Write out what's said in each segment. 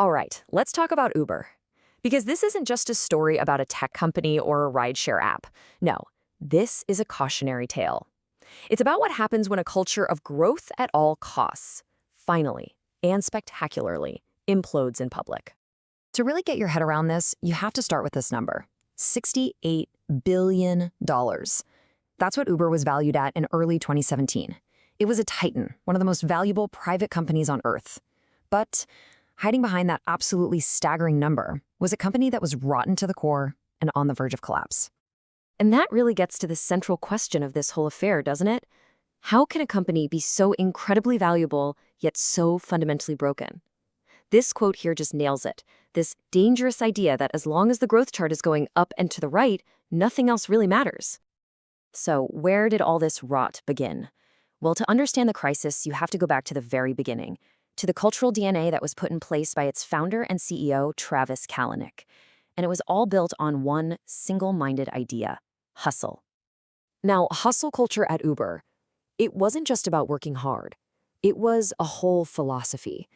All right, let's talk about Uber. Because this isn't just a story about a tech company or a rideshare app. No, this is a cautionary tale. It's about what happens when a culture of growth at all costs, finally, and spectacularly, implodes in public. To really get your head around this, you have to start with this number, $68 billion. That's what Uber was valued at in early 2017. It was a titan, one of the most valuable private companies on Earth. But hiding behind that absolutely staggering number was a company that was rotten to the core and on the verge of collapse. And that really gets to the central question of this whole affair, doesn't it? How can a company be so incredibly valuable, yet so fundamentally broken? This quote here just nails it. This dangerous idea that as long as the growth chart is going up and to the right, nothing else really matters. So where did all this rot begin? Well, to understand the crisis, you have to go back to the very beginning, to the cultural DNA that was put in place by its founder and CEO, Travis Kalanick. And it was all built on one single-minded idea: hustle. Now, hustle culture at Uber, it wasn't just about working hard. It was a whole philosophy.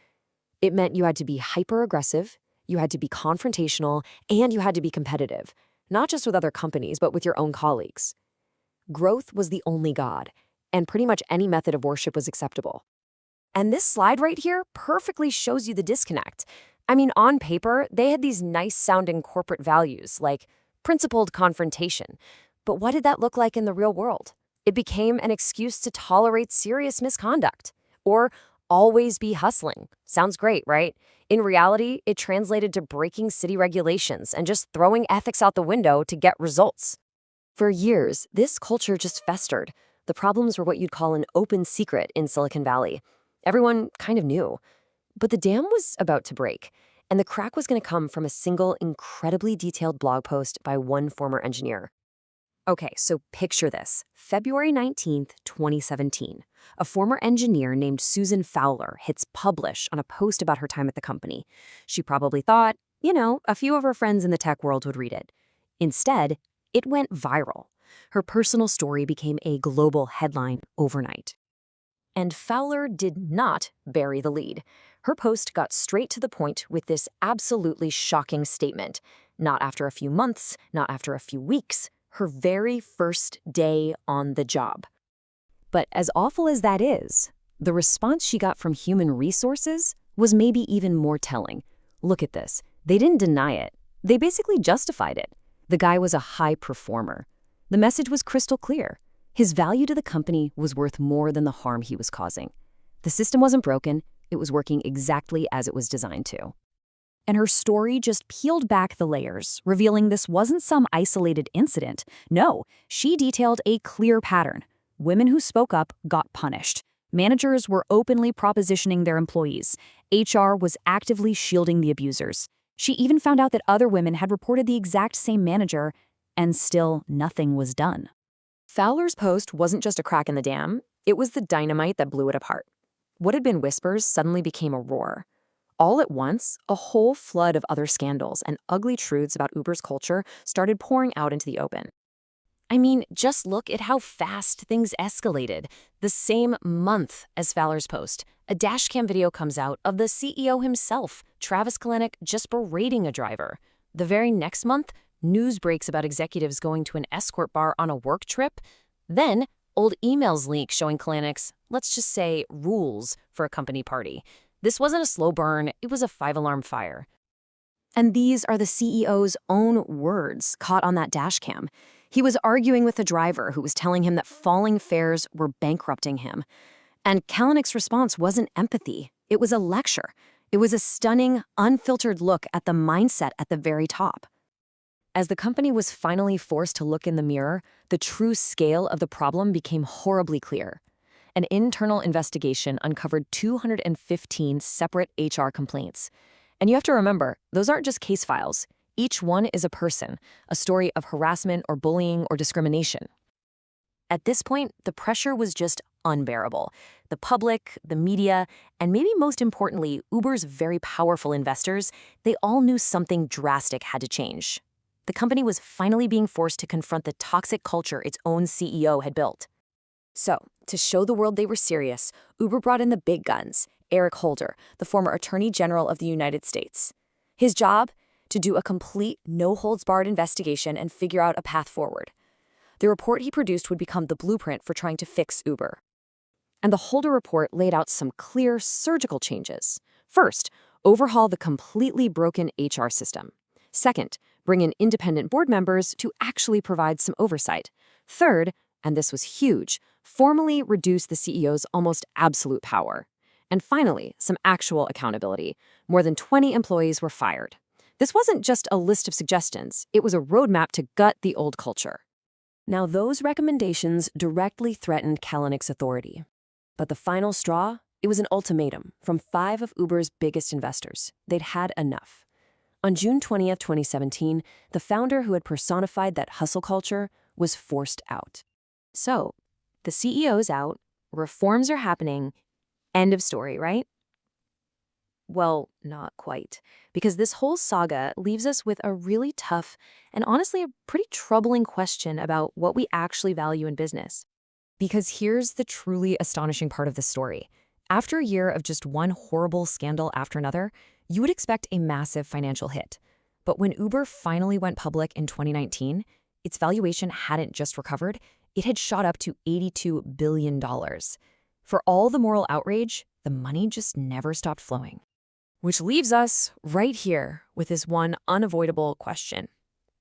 It meant you had to be hyper-aggressive, you had to be confrontational, and you had to be competitive, not just with other companies, but with your own colleagues. Growth was the only god, and pretty much any method of worship was acceptable. And this slide right here perfectly shows you the disconnect. I mean, on paper, they had these nice-sounding corporate values, like principled confrontation. But what did that look like in the real world? It became an excuse to tolerate serious misconduct. Or always be hustling. Sounds great, right? In reality, it translated to breaking city regulations and just throwing ethics out the window to get results. For years, this culture just festered. The problems were what you'd call an open secret in Silicon Valley. Everyone kind of knew. But the dam was about to break, and the crack was going to come from a single, incredibly detailed blog post by one former engineer. Okay, so picture this. February 19th, 2017. A former engineer named Susan Fowler hits publish on a post about her time at the company. She probably thought, a few of her friends in the tech world would read it. Instead, it went viral. Her personal story became a global headline overnight. And Fowler did not bury the lead. Her post got straight to the point with this absolutely shocking statement. Not after a few months, not after a few weeks, her very first day on the job. But as awful as that is, the response she got from human resources was maybe even more telling. Look at this. They didn't deny it. They basically justified it. The guy was a high performer. The message was crystal clear. His value to the company was worth more than the harm he was causing. The system wasn't broken. It was working exactly as it was designed to. And her story just peeled back the layers, revealing this wasn't some isolated incident. No, she detailed a clear pattern. Women who spoke up got punished. Managers were openly propositioning their employees. HR was actively shielding the abusers. She even found out that other women had reported the exact same manager, and still nothing was done. Fowler's post wasn't just a crack in the dam, it was the dynamite that blew it apart. What had been whispers suddenly became a roar. All at once, a whole flood of other scandals and ugly truths about Uber's culture started pouring out into the open. I mean, just look at how fast things escalated. The same month as Fowler's post, a dashcam video comes out of the CEO himself, Travis Kalanick, just berating a driver. The very next month, news breaks about executives going to an escort bar on a work trip. Then, old emails leak showing Kalanick's, let's just say, rules for a company party. This wasn't a slow burn, it was a 5-alarm fire. And these are the CEO's own words caught on that dashcam. He was arguing with a driver who was telling him that falling fares were bankrupting him. And Kalanick's response wasn't empathy, it was a lecture. It was a stunning, unfiltered look at the mindset at the very top. As the company was finally forced to look in the mirror, the true scale of the problem became horribly clear. An internal investigation uncovered 215 separate HR complaints. And you have to remember, those aren't just case files. Each one is a person, a story of harassment or bullying or discrimination. At this point, the pressure was just unbearable. The public, the media, and maybe most importantly, Uber's very powerful investors, they all knew something drastic had to change. The company was finally being forced to confront the toxic culture its own CEO had built. So, to show the world they were serious, Uber brought in the big guns, Eric Holder, the former Attorney General of the United States. His job? To do a complete, no-holds-barred investigation and figure out a path forward. The report he produced would become the blueprint for trying to fix Uber. And the Holder report laid out some clear surgical changes. First, overhaul the completely broken HR system. Second, bring in independent board members to actually provide some oversight. Third, and this was huge, formally reduce the CEO's almost absolute power. And finally, some actual accountability. More than 20 employees were fired. This wasn't just a list of suggestions, it was a roadmap to gut the old culture. Now, those recommendations directly threatened Kalanick's authority. But the final straw? It was an ultimatum from 5 of Uber's biggest investors. They'd had enough. On June 20th, 2017, the founder who had personified that hustle culture was forced out. So, the CEO's out, reforms are happening, end of story, right? Well, not quite, because this whole saga leaves us with a really tough and honestly a pretty troubling question about what we actually value in business. Because here's the truly astonishing part of the story. After a year of just one horrible scandal after another, you would expect a massive financial hit. But when Uber finally went public in 2019, its valuation hadn't just recovered, it had shot up to $82 billion. For all the moral outrage, the money just never stopped flowing. Which leaves us right here with this one unavoidable question.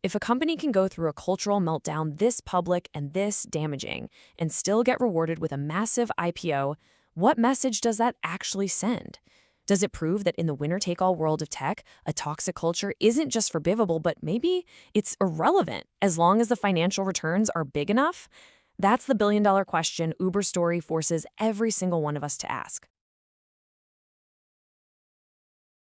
If a company can go through a cultural meltdown this public and this damaging and still get rewarded with a massive IPO, what message does that actually send? Does it prove that in the winner-take-all world of tech, a toxic culture isn't just forgivable, but maybe it's irrelevant as long as the financial returns are big enough? That's the billion-dollar question Uber's story forces every single one of us to ask.